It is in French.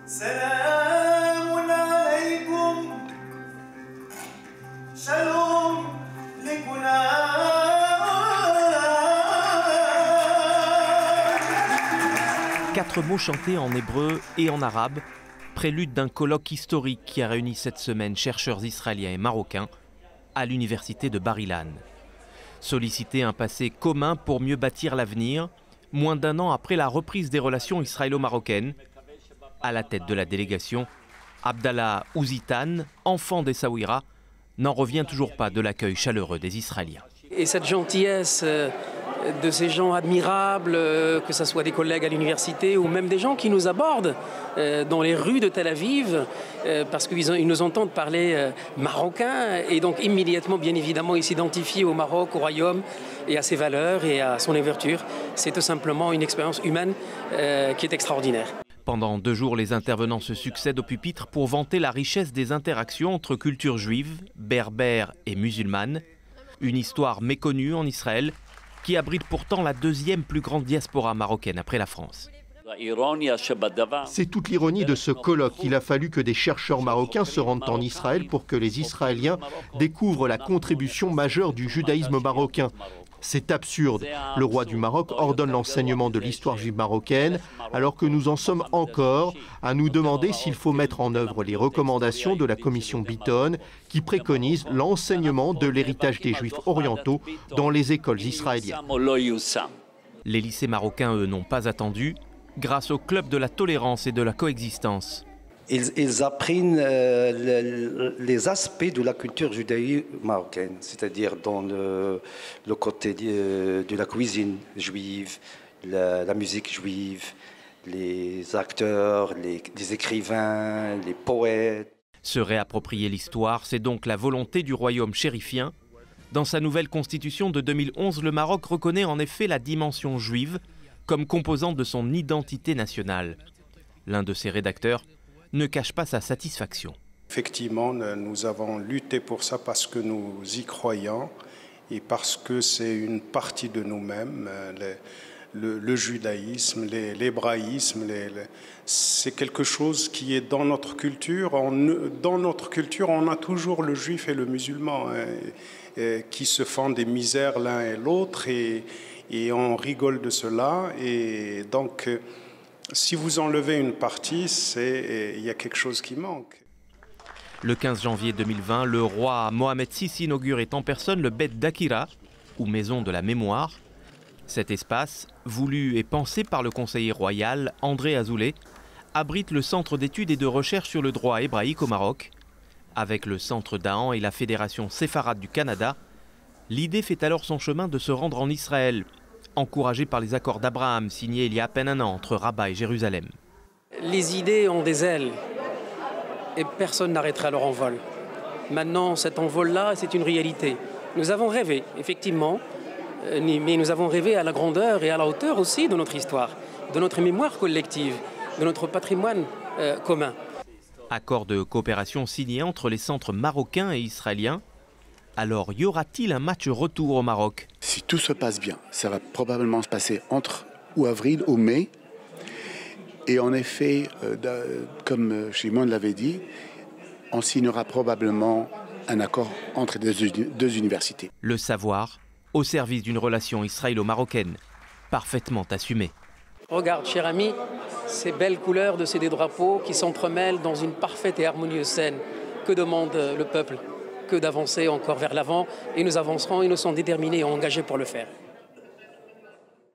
سلام عليكم شالوم لكنا. Quatre mots chantés en hébreu et en arabe, prélude d'un colloque historique qui a réuni cette semaine chercheurs israéliens et marocains à l'université de Bar-Ilan. Solliciter un passé commun pour mieux bâtir l'avenir, moins d'un an après la reprise des relations israélo-marocaines. À la tête de la délégation, Abdallah Ouzitan, enfant d'Essaouira, n'en revient toujours pas de l'accueil chaleureux des Israéliens. Et cette gentillesse de ces gens admirables, que ce soit des collègues à l'université ou même des gens qui nous abordent dans les rues de Tel Aviv, parce qu'ils nous entendent parler marocain et donc immédiatement, bien évidemment, ils s'identifient au Maroc, au royaume et à ses valeurs et à son ouverture. C'est tout simplement une expérience humaine qui est extraordinaire. Pendant 2 jours, les intervenants se succèdent au pupitre pour vanter la richesse des interactions entre cultures juives, berbères et musulmanes. Une histoire méconnue en Israël qui abrite pourtant la 2e plus grande diaspora marocaine après la France. C'est toute l'ironie de ce colloque. Il a fallu que des chercheurs marocains se rendent en Israël pour que les Israéliens découvrent la contribution majeure du judaïsme marocain. C'est absurde. Le roi du Maroc ordonne l'enseignement de l'histoire juive marocaine, alors que nous en sommes encore à nous demander s'il faut mettre en œuvre les recommandations de la commission Bitton qui préconise l'enseignement de l'héritage des Juifs orientaux dans les écoles israéliennes. Les lycées marocains, eux, n'ont pas attendu, grâce au club de la tolérance et de la coexistence. Ils apprennent les aspects de la culture judaïque marocaine, c'est-à-dire dans le côté de la cuisine juive, la musique juive, les acteurs, les écrivains, les poètes. Se réapproprier l'histoire, c'est donc la volonté du royaume chérifien. Dans sa nouvelle constitution de 2011, le Maroc reconnaît en effet la dimension juive comme composante de son identité nationale. L'un de ses rédacteurs ne cache pas sa satisfaction. Effectivement, nous avons lutté pour ça parce que nous y croyons et parce que c'est une partie de nous-mêmes. Le judaïsme, l'hébraïsme, c'est quelque chose qui est dans notre culture. Dans notre culture, on a toujours le juif et le musulman qui se font des misères l'un et l'autre et on rigole de cela. Et donc, si vous enlevez une partie, il y a quelque chose qui manque. Le 15 janvier 2020, le roi Mohamed VI inaugurait en personne le Beth d'Akira, ou Maison de la Mémoire. Cet espace, voulu et pensé par le conseiller royal André Azoulay, abrite le centre d'études et de recherche sur le droit hébraïque au Maroc. Avec le centre d'Ahan et la Fédération séfarade du Canada, l'idée fait alors son chemin de se rendre en Israël, encouragé par les accords d'Abraham signés il y a à peine un an entre Rabat et Jérusalem. Les idées ont des ailes et personne n'arrêtera leur envol. Maintenant, cet envol-là, c'est une réalité. Nous avons rêvé, effectivement, mais nous avons rêvé à la grandeur et à la hauteur aussi de notre histoire, de notre mémoire collective, de notre patrimoine commun. Accord de coopération signé entre les centres marocains et israéliens. Alors, y aura-t-il un match retour au Maroc? Si tout se passe bien, ça va probablement se passer entre ou avril ou mai. Et en effet, comme Shimon l'avait dit, on signera probablement un accord entre les deux universités. Le savoir au service d'une relation israélo-marocaine parfaitement assumée. Regarde, cher ami, ces belles couleurs de ces deux drapeaux qui s'entremêlent dans une parfaite et harmonieuse scène. Que demande le peuple? Que d'avancer encore vers l'avant, et nous avancerons et nous sommes déterminés et engagés pour le faire.